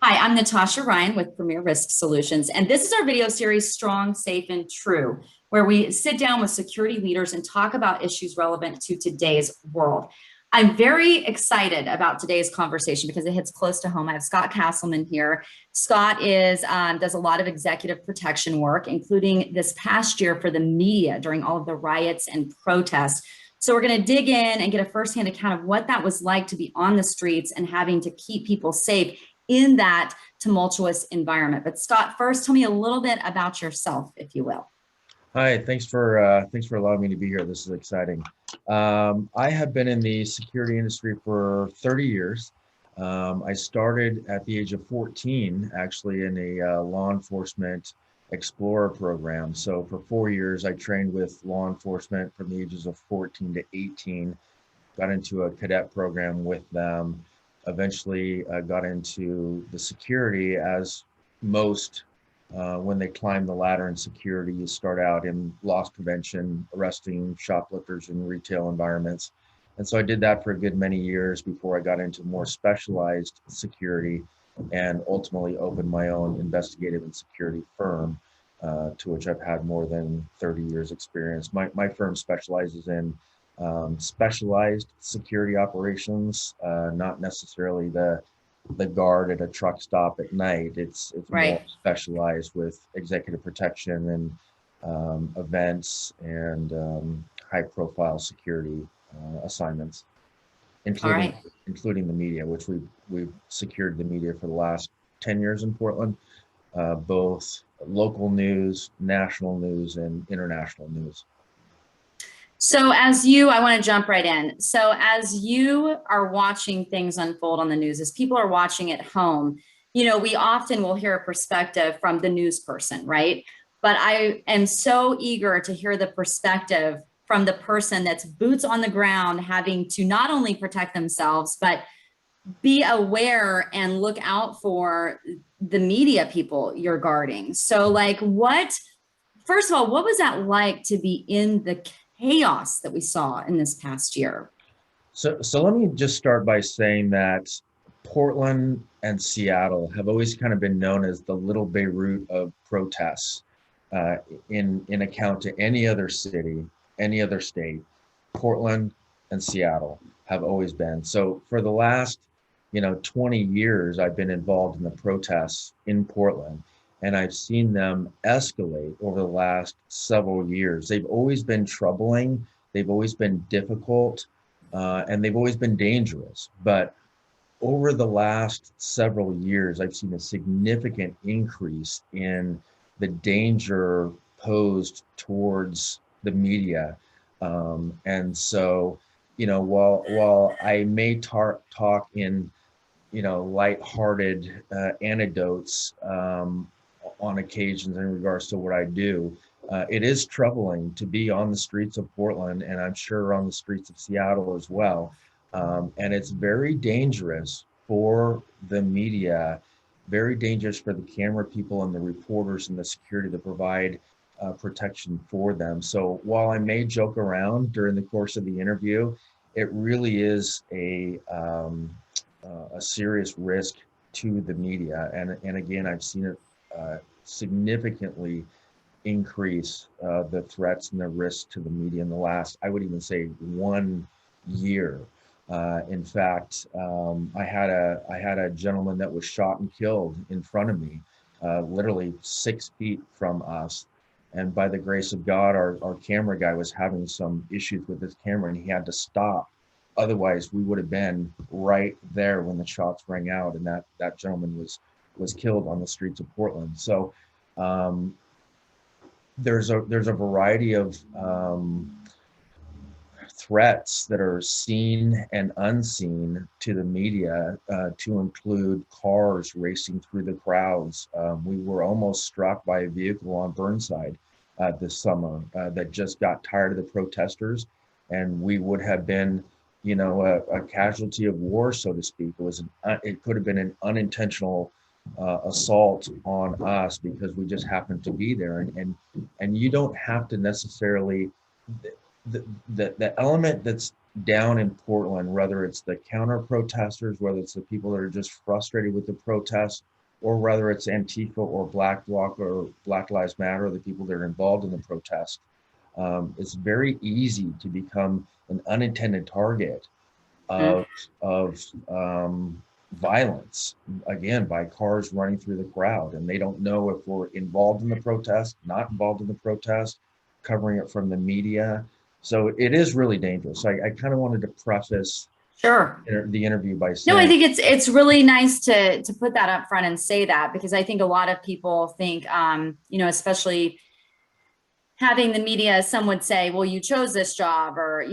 Hi, I'm Natasha Ryan with Premier Risk Solutions, and this is our video series, Strong, Safe, and True, where we sit down with security leaders and talk about issues relevant to today's world. I'm very excited about today's conversation because it hits close to home. I have Scott Castleman here. Scott does a lot of executive protection work, including this past year for the media during all of the riots and protests. So we're going to dig in and get a firsthand account of what that was like to be on the streets and having to keep people safe in that tumultuous environment. But Scott, first, tell me a little bit about yourself, if you will. Hi, thanks for allowing me to be here. This is exciting. I have been in the security industry for 30 years. I started at the age of 14, actually, in a law enforcement explorer program. So for 4 years, I trained with law enforcement from the ages of 14 to 18. Got into a cadet program with them. Eventually, got into the security as most when they climb the ladder in security, you start out in loss prevention, arresting shoplifters in retail environments. And so I did that for a good many years before I got into more specialized security and ultimately opened my own investigative and security firm, to which I've had more than 30 years experience. My firm specializes in specialized security operations, not necessarily the guard at a truck stop at night. It's more Right. specialized with executive protection and events and high profile security assignments, All including right. including the media, which we've secured the media for the last 10 years in Portland, both local news, national news, and international news. I want to jump right in. So as you are watching things unfold on the news, as people are watching at home, we often will hear a perspective from the news person, right? But I am so eager to hear the perspective from the person that's boots on the ground, having to not only protect themselves, but be aware and look out for the media people you're guarding. So first of all, what was that like to be in the chaos that we saw in this past year? So let me just start by saying that Portland and Seattle have always kind of been known as the little Beirut of protests, uh, in account to any other city, any other state. Portland and Seattle have always been. So for the last, 20 years, I've been involved in the protests in Portland, and I've seen them escalate over the last several years. They've always been troubling. They've always been difficult, and they've always been dangerous. But over the last several years, I've seen a significant increase in the danger posed towards the media. And so, while I may talk in, lighthearted anecdotes on occasions in regards to what I do, it is troubling to be on the streets of Portland, and I'm sure on the streets of Seattle as well. And it's very dangerous for the media, very dangerous for the camera people and the reporters and the security to provide protection for them. So while I may joke around during the course of the interview, it really is a serious risk to the media. And again, I've seen it significantly increase the threats and the risks to the media in the last, I would even say, 1 year. In fact, I had a gentleman that was shot and killed in front of me, literally 6 feet from us. And by the grace of God, our camera guy was having some issues with his camera, and he had to stop. Otherwise, we would have been right there when the shots rang out, and that gentleman was killed on the streets of Portland. So um, there's a variety of threats that are seen and unseen to the media, to include cars racing through the crowds. We were almost struck by a vehicle on Burnside this summer that just got tired of the protesters, and we would have been, a casualty of war, so to speak. It could have been an unintentional assault on us because we just happened to be there, and you don't have to necessarily the element that's down in Portland, whether it's the counter protesters, whether it's the people that are just frustrated with the protests, or whether it's Antifa or Black Bloc or Black Lives Matter, the people that are involved in the protest, it's very easy to become an unintended target Mm. of violence, again, by cars running through the crowd, and they don't know if we're involved in the protest, not involved in the protest, covering it from the media. So it is really dangerous. I kind of wanted to preface Sure. the interview by No, I saying, think it's really nice to put that up front and say that, because I think a lot of people think, especially having the media, some would say, well, you chose this job, or,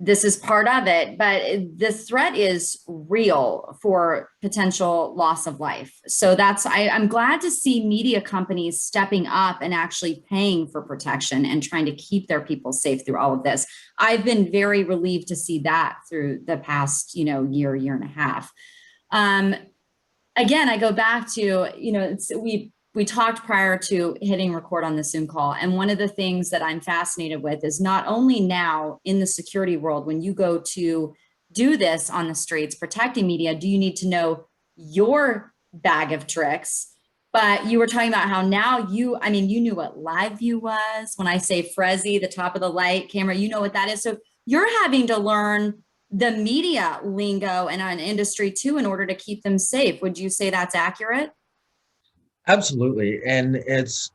this is part of it. But the threat is real for potential loss of life. So I'm glad to see media companies stepping up and actually paying for protection and trying to keep their people safe through all of this. I've been very relieved to see that through the past, year and a half. Um, Again, I go back to, we talked prior to hitting record on the Zoom call. And one of the things that I'm fascinated with is not only now in the security world, when you go to do this on the streets, protecting media, do you need to know your bag of tricks? But you were talking about how now you knew what live view was. When I say Frezzy, the top of the light camera, you know what that is. So you're having to learn the media lingo and an industry too in order to keep them safe. Would you say that's accurate? absolutely. And it's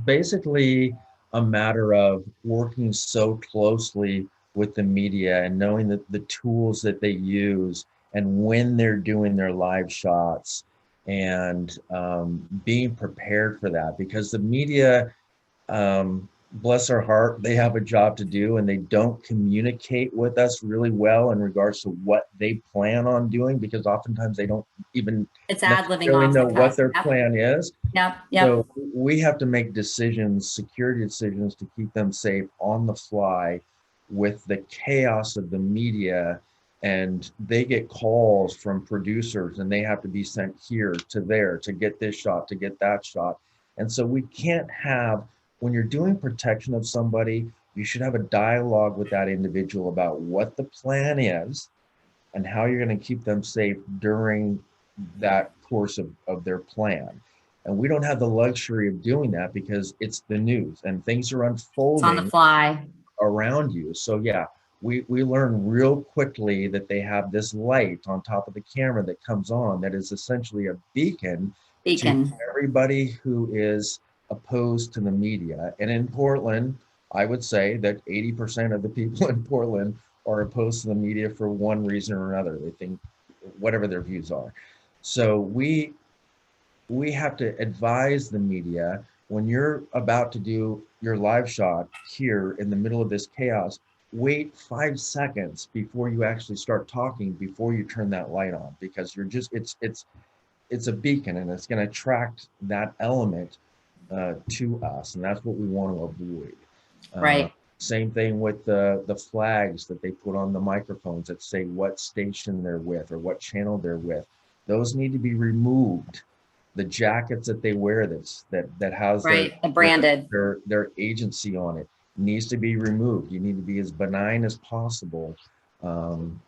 basically a matter of working so closely with the media and knowing that the tools that they use and when they're doing their live shots, and being prepared for that, because the media, bless their heart, they have a job to do, and they don't communicate with us really well in regards to what they plan on doing, because oftentimes they don't even It's ad libbing necessarily off the know what cuff. their Yep. plan is. Yep. Yep. So we have to make decisions, security decisions, to keep them safe on the fly with the chaos of the media. And they get calls from producers, and they have to be sent here to there to get this shot, to get that shot. And so we can't have, when you're doing protection of somebody, you should have a dialogue with that individual about what the plan is and how you're going to keep them safe during that course of their plan. And we don't have the luxury of doing that because it's the news and things are It's on the unfolding fly. around you. So yeah, we learn real quickly that they have this light on top of the camera that comes on that is essentially a beacon to Beacon. everybody who is opposed to the media. And in Portland, I would say that 80% of the people in Portland are opposed to the media for one reason or another. They think whatever their views are. So we have to advise the media, when you're about to do your live shot here in the middle of this chaos, wait 5 seconds before you actually start talking, before you turn that light on, because you're just, it's a beacon, and it's going to attract that element to us, and that's what we want to avoid. Uh, Right. Same thing with the flags that they put on the microphones that say what station they're with or what channel they're with. Those need to be removed. The jackets that they wear that has Right. The branded. their agency on it needs to be removed. You need to be as benign as possible, um,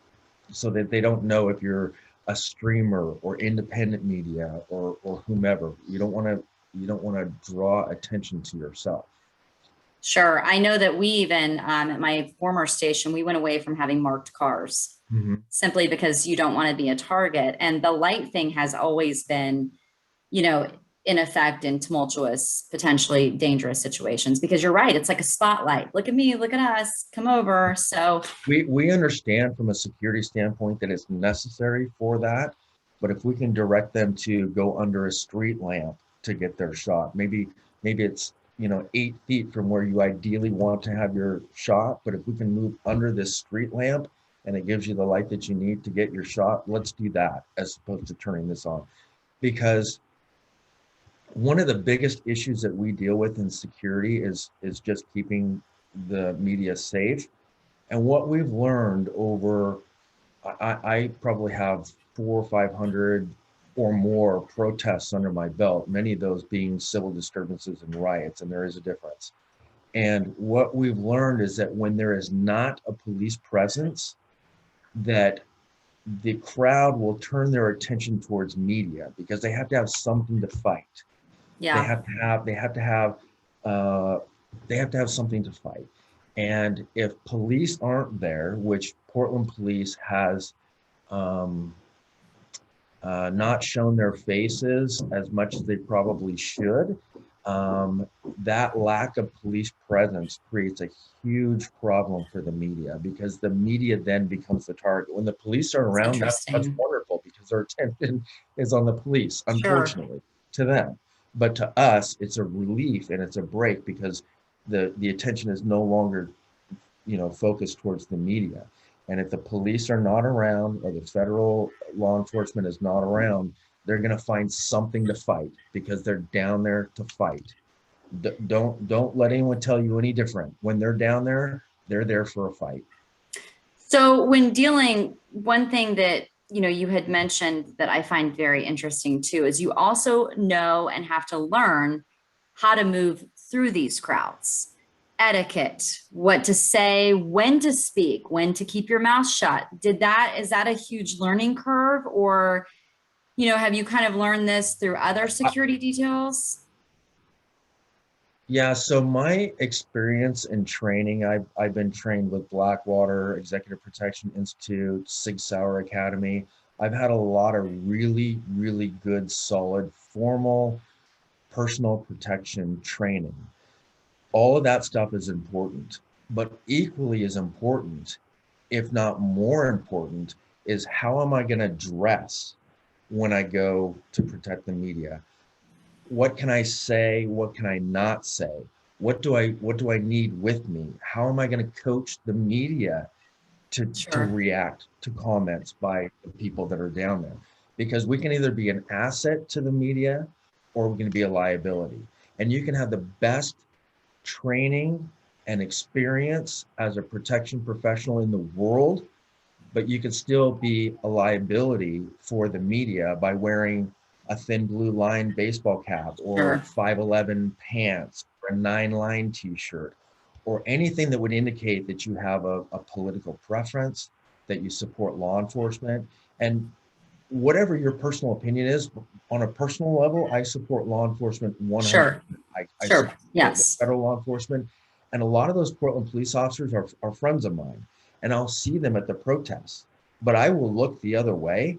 so that they don't know if you're a streamer or independent media or whomever. You don't want to draw attention to yourself. Sure. I know that we even, at my former station, we went away from having marked cars Mhm. simply because you don't want to be a target. And the light thing has always been, you know, in effect in tumultuous, potentially dangerous situations, because you're right. It's like a spotlight. Look at me, look at us, come over. So We understand from a security standpoint that it's necessary for that, but if we can direct them to go under a street lamp to get their shot, maybe it's 8 feet from where you ideally want to have your shot, but if we can move under this street lamp and it gives you the light that you need to get your shot, let's do that as opposed to turning this on. Because one of the biggest issues that we deal with in security is just keeping the media safe. And what we've learned over, I probably have 400 or 500 or more protests under my belt, many of those being civil disturbances and riots, and there is a difference. And what we've learned is that when there is not a police presence, that the crowd will turn their attention towards media because they have to have something to fight. They Yeah. have to have, they have to have, uh, they have to have something to fight. And if police aren't there, which Portland police has um, not shown their faces as much as they probably should, um, that lack of police presence creates a huge problem for the media because the media then becomes the target. When the police are It's around, that's interesting. wonderful because their attention is on the police, Sure. unfortunately, to them. But to us, it's a relief and it's a break because the attention is no longer, focused towards the media. And if the police are not around or the federal law enforcement is not around, they're going to find something to fight because they're down there to fight. Don't let anyone tell you any different. When they're down there, they're there for a fight. So when dealing, one thing that you had mentioned that I find very interesting too is you also know and have to learn how to move through these crowds. Etiquette, what to say, when to speak, when to keep your mouth shut. Is that a huge learning curve, or have you kind of learned this through other security details? Yeah, so my experience in training, I've been trained with Blackwater, Executive Protection Institute, Sig Sauer Academy. I've had a lot of really, really good, solid, formal personal protection training. All of that stuff is important, but equally as important, if not more important, is how am I going to dress when I go to protect the media? What can I say? What can I not say? What do I need with me? How am I going to coach the media to Sure. react to comments by the people that are down there? Because we can either be an asset to the media or we're going to be a liability. And you can have the best training and experience as a protection professional in the world, but you could still be a liability for the media by wearing a thin blue line baseball cap or Sure. 511 pants or a 9 line t-shirt or anything that would indicate that you have a political preference, that you support law enforcement. And whatever your personal opinion is, on a personal level, I support law enforcement 100%. Sure. I Sure. support the Yes. federal law enforcement. And a lot of those Portland police officers are friends of mine. And I'll see them at the protests. But I will look the other way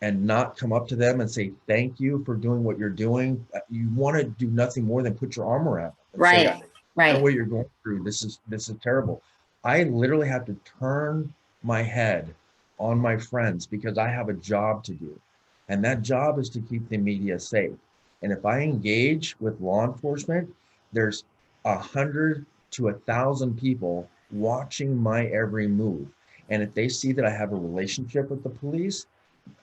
and not come up to them and say, thank you for doing what you're doing. You want to do nothing more than put your arm around them and say, Right. I know Right. what you're going through. This is terrible. I literally have to turn my head on my friends because I have a job to do. And that job is to keep the media safe. And if I engage with law enforcement, there's 100 to 1,000 people watching my every move. And if they see that I have a relationship with the police,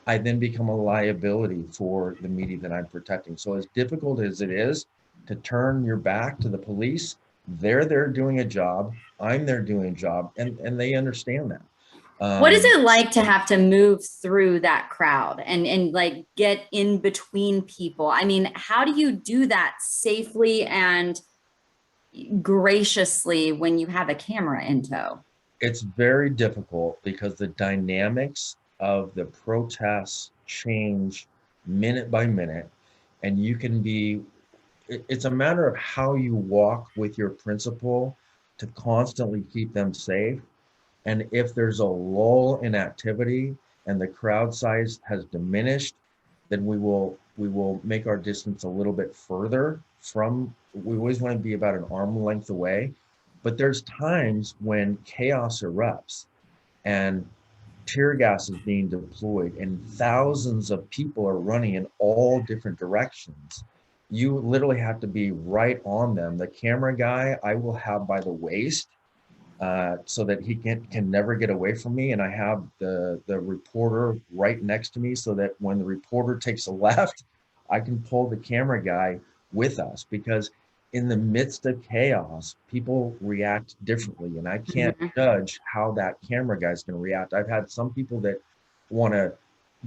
I then become a liability for the media that I'm protecting. So as difficult as it is to turn your back to the police, they're there doing a job. I'm there doing a job, and they understand that. What is Um, it like to have to move through that crowd and like get in between people? I mean, how do you do that safely and graciously when you have a camera in tow? it's very difficult because the dynamics of the protests change minute by minute, and you can be it's a matter of how you walk with your principal to constantly keep them safe. And if there's a lull in activity and the crowd size has diminished, then we will make our distance a little bit further from, we always want to be about an arm length away. But there's times when chaos erupts and tear gas is being deployed and thousands of people are running in all different directions. You literally have to be right on them. The camera guy I will have by the waist, so that he can never get away from me. And I have the reporter right next to me so that when the reporter takes a left, I can pull the camera guy with us because in the midst of chaos, people react differently. And I can't Mhm. judge how that camera guy's going to react. I've had some people that want to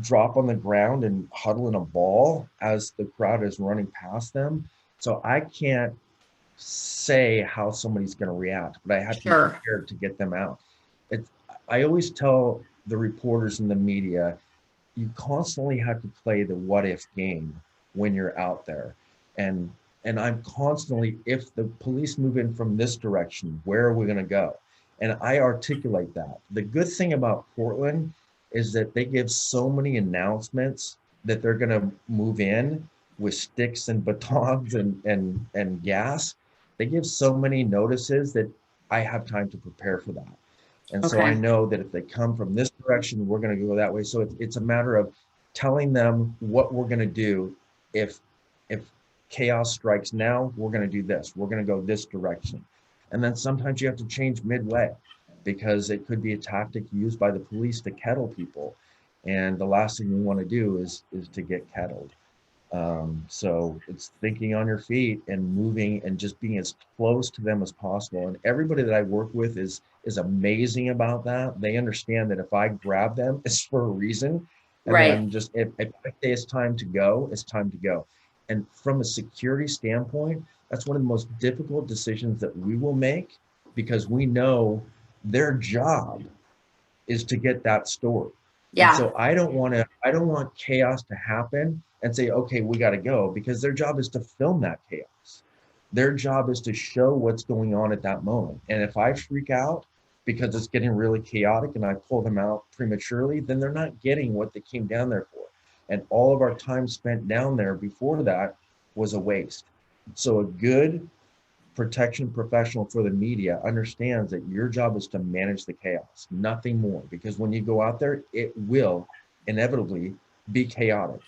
drop on the ground and huddle in a ball as the crowd is running past them. So I can't say how somebody's going to react, but I have to be Sure. prepared to get them out. It's, I always tell the reporters and the media, you constantly have to play the what if game when you're out there. And I'm constantly, if the police move in from this direction, where are we going to go? And I articulate that. The good thing about Portland is that they give so many announcements that they're going to move in with sticks and batons and gas. They give so many notices that I have time to prepare for that. And so I Okay. know that if they come from this direction, we're going to go that way. So it's a matter of telling them what we're going to do. If chaos strikes now, we're going to do this. We're going to go this direction. And then sometimes you have to change midway because it could be a tactic used by the police to kettle people. And the last thing we want to do is to get kettled. So it's thinking on your feet and moving and just being as close to them as possible. And everybody that I work with is amazing about that. They understand that if I grab them, it's for a reason. And that Right. I'm just, if I say it's time to go, it's time to go. And from a security standpoint, that's one of the most difficult decisions that we will make because we know their job is to get that story. And Yeah. so I don't want chaos to happen and say, okay, we got to go because their job is to film that chaos. Their job is to show what's going on at that moment. And if I freak out because it's getting really chaotic and I pull them out prematurely, then they're not getting what they came down there for. And all of our time spent down there before that was a waste. So a good protection professional for the media understands that your job is to manage the chaos, nothing more. Because when you go out there, it will inevitably be chaotic.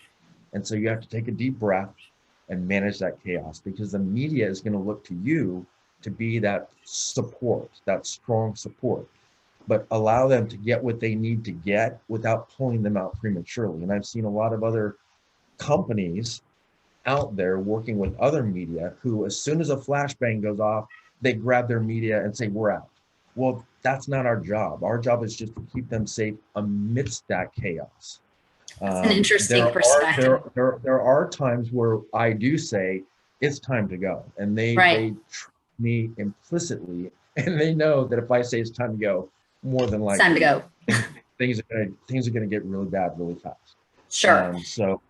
And so you have to take a deep breath and manage that chaos because the media is going to look to you to be that support, that strong support, but allow them to get what they need to get without pulling them out prematurely. And I've seen a lot of other companies out there working with other media who, as soon as a flashbang goes off, they grab their media and say, we're out. Well, that's not our job. Our job is just to keep them safe amidst that chaos. That's an interesting perspective. There are times where I do say it's time to go, and Right. they trust me implicitly, and they know that if I say it's time to go, more than It's time to likely go. things are gonna get really bad really fast. Sure. So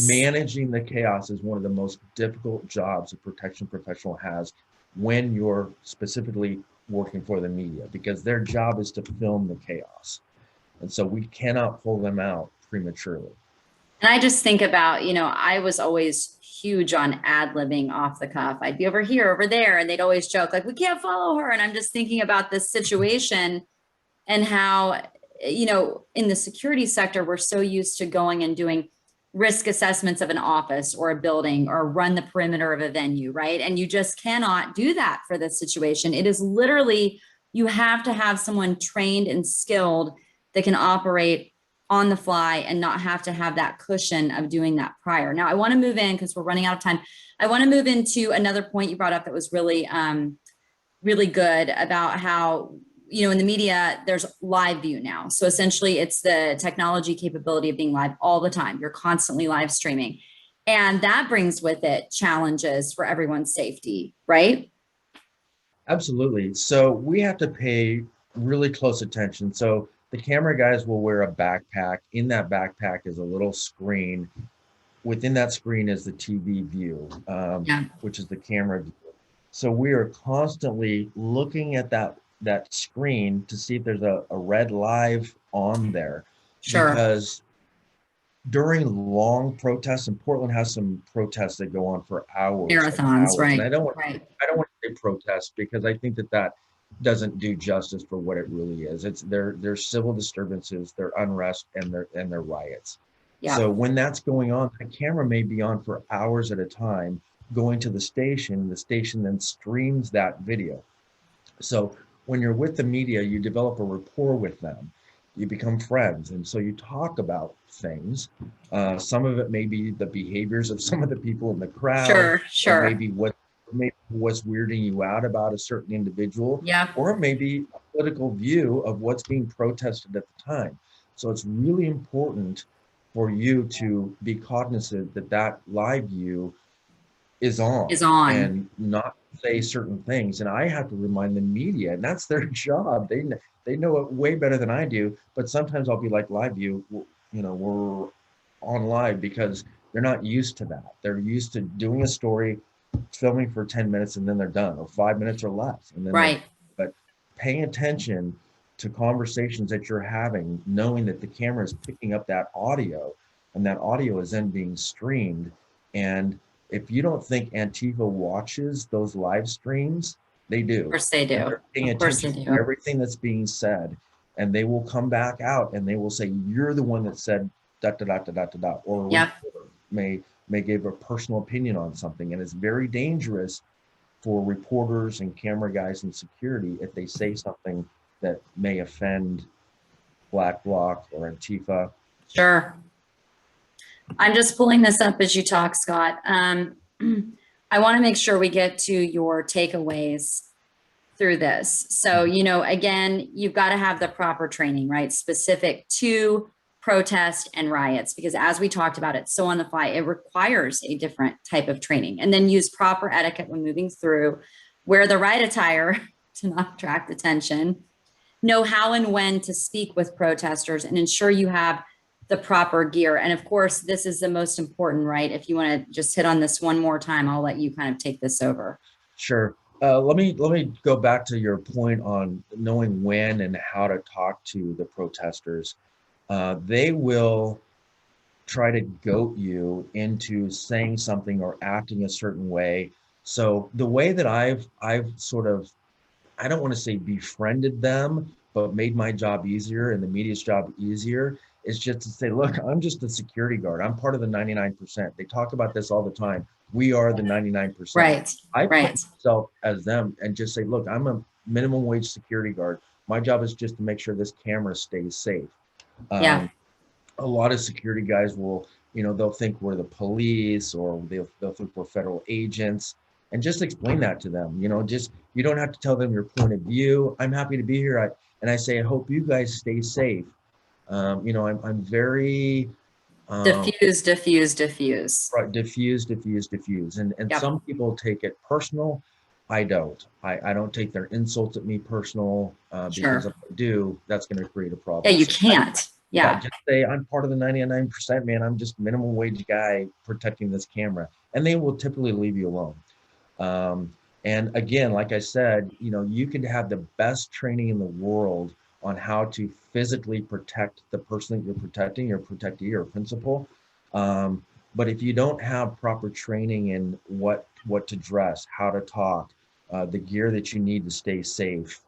managing the chaos is one of the most difficult jobs a protection professional has when you're specifically working for the media because their job is to film the chaos. And so we cannot pull them out prematurely. And I just think about, I was always huge on ad-libbing off the cuff. I'd be over here, over there, and they'd always joke, like, we can't follow her. And I'm just thinking about this situation and how, in the security sector, we're so used to going and doing risk assessments of an office or a building or run the perimeter of a venue, right? And you just cannot do that for this situation. It is literally, you have to have someone trained and skilled that can operate on the fly and not have to have that cushion of doing that prior. Now, I want to move in because we're running out of time. I want to move into another point you brought up that was really, really good about how, in the media, there's live view now. So essentially it's the technology capability of being live all the time. You're constantly live streaming. And that brings with it challenges for everyone's safety, right? Absolutely. So we have to pay really close attention. So the camera guys will wear a backpack. In that backpack is a little screen. Within that screen is the TV view, Yeah, which is the camera view. So we are constantly looking at that screen to see if there's a red live on there, sure. because during long protests, and Portland has some protests that go on for hours and Marathons, hours. And right, right. I don't want to say protest because I think that doesn't do justice for what it really is. It's they're civil disturbances, they're unrest, and they're riots. Yeah, So when that's going on, the camera may be on for hours at a time, going to the station. The station then streams that video. So when you're with the media, you develop a rapport with them. You become friends. And so you talk about things. Some of it may be the behaviors of some of the people in the crowd. sure, It sure. may be what's weirding you out about a certain individual, Yeah. or it may be a political view of what's being protested at the time. So it's really important for you to be cognizant that live view is on, Is on. and not say certain things. And I have to remind the media, and that's their job. They know it way better than I do. But sometimes I'll be like, live view, we're on live, because they're not used to that. They're used to doing a story, filming for 10 minutes, and then they're done, or 5 minutes or less. And then Right. but paying attention to conversations that you're having, knowing that the camera is picking up that audio, and that audio is then being streamed. And if you don't think Antifa watches those live streams, they Of do. course they And do. they're paying Of course they attention to do. everything that's being said. And they will come back out and they will say, you're the one that said da da da da da da da. Or a Yep. reporter may give a personal opinion on something. And it's very dangerous for reporters and camera guys and security if they say something that may offend Black Bloc or Antifa. Sure. I'm just pulling this up as you talk, Scott. I want to make sure we get to your takeaways through this. So, again, you've got to have the proper training, right? Specific to protest and riots, because as we talked about, it's so on the fly, it requires a different type of training. And then use proper etiquette when moving through, wear the right attire to not attract attention, know how and when to speak with protesters, and ensure you have the proper gear. And of course, this is the most important, right? If you want to just hit on this one more time, I'll let you kind of take this over. Sure. Let me go back to your point on knowing when and how to talk to the protesters. They will try to goat you into saying something or acting a certain way. So the way that I've sort of, I don't want to say befriended them, but made my job easier and the media's job easier, is just to say, look, I'm just a security guard. I'm part of the 99%. They talk about this all the time. We are the 99%. Right. I put Right. myself as them and just say, look, I'm a minimum wage security guard. My job is just to make sure this camera stays safe. Yeah. A lot of security guys will, they'll think we're the police, or they'll think we're federal agents, and just explain that to them. Just, you don't have to tell them your point of view. I'm happy to be here. And I say, I hope you guys stay safe. I'm very Diffuse. right, diffuse. And Yep. some people take it personal. I don't. I don't take their insults at me personal, because if I do, that's going to create a problem. Yeah, you So can't. Yeah. just say, I'm part of the 99%, man. I'm just minimum wage guy protecting this camera. And they will typically leave you alone. And again, like I said, you could have the best training in the world on how to physically protect the person that you're protecting, your protectee or principal. But if you don't have proper training in what to dress, how to talk, the gear that you need to stay safe,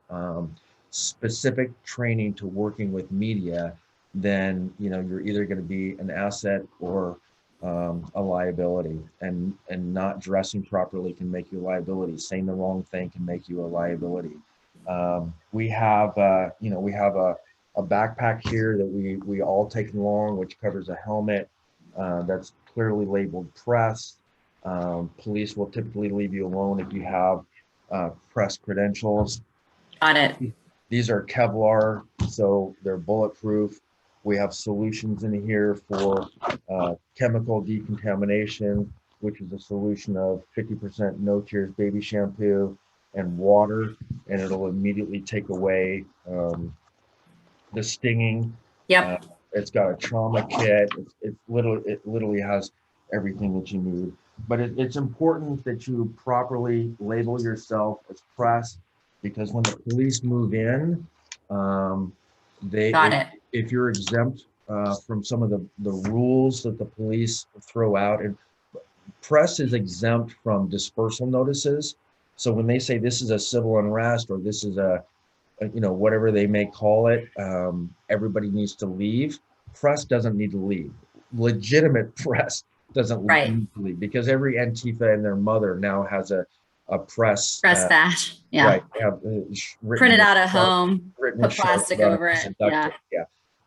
specific training to working with media, then you're either going to be an asset or a liability. And not dressing properly can make you a liability. Saying the wrong thing can make you a liability. We have a backpack here that we all take along, which covers a helmet that's clearly labeled press. Police will typically leave you alone if you have press credentials. Got it. These are Kevlar, so they're bulletproof. We have solutions in here for chemical decontamination, which is a solution of 50% no tears baby shampoo and water, and it'll immediately take away the stinging. Yep. It's got a trauma kit. It literally has everything that you need. But it's important that you properly label yourself as press, because when the police move in, Got it. if you're exempt from some of the rules that the police throw out, and press is exempt from dispersal notices. So when they say this is a civil unrest, or this is a whatever they may call it, everybody needs to leave. Press doesn't need to leave. Legitimate press doesn't Right. need to leave, because every Antifa and their mother now has a press. That. Yeah. Right. Have, Print it out at home. Written Put plastic over it. Yeah. Yeah.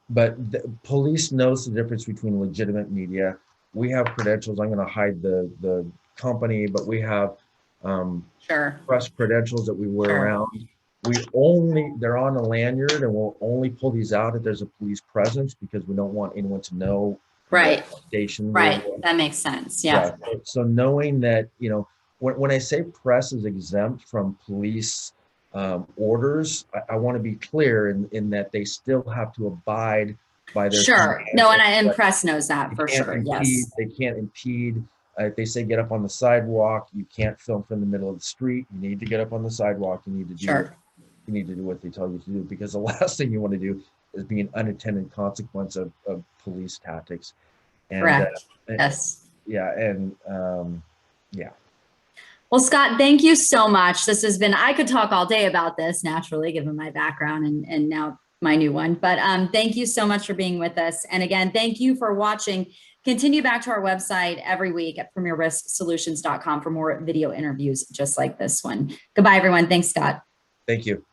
But the police knows the difference between legitimate media. We have credentials. I'm going to hide the company, but we have Sure. press credentials that we wear Sure. around. They're on a lanyard, and we'll only pull these out if there's a police presence, because we don't want anyone to know Right. station. Right. That makes sense. Yeah. Yeah. So knowing that, when I say press is exempt from police orders, I want to be clear in that they still have to abide by their Sure. No, commands. and press knows that They for can't sure. impede. Yes. They can't impede. If they say get up on the sidewalk, you can't film from the middle of the street. You need to get up on the sidewalk. You need to do Sure. what they tell you to do, because the last thing you want to do is be an unintended consequence of police tactics. And Correct. Yes. yeah, and yeah. Well, Scott, thank you so much. This has been, I could talk all day about this naturally, given my background and now my new one, but thank you so much for being with us. And again, thank you for watching. Continue back to our website every week at premierrisksolutions.com for more video interviews just like this one. Goodbye, everyone. Thanks, Scott. Thank you.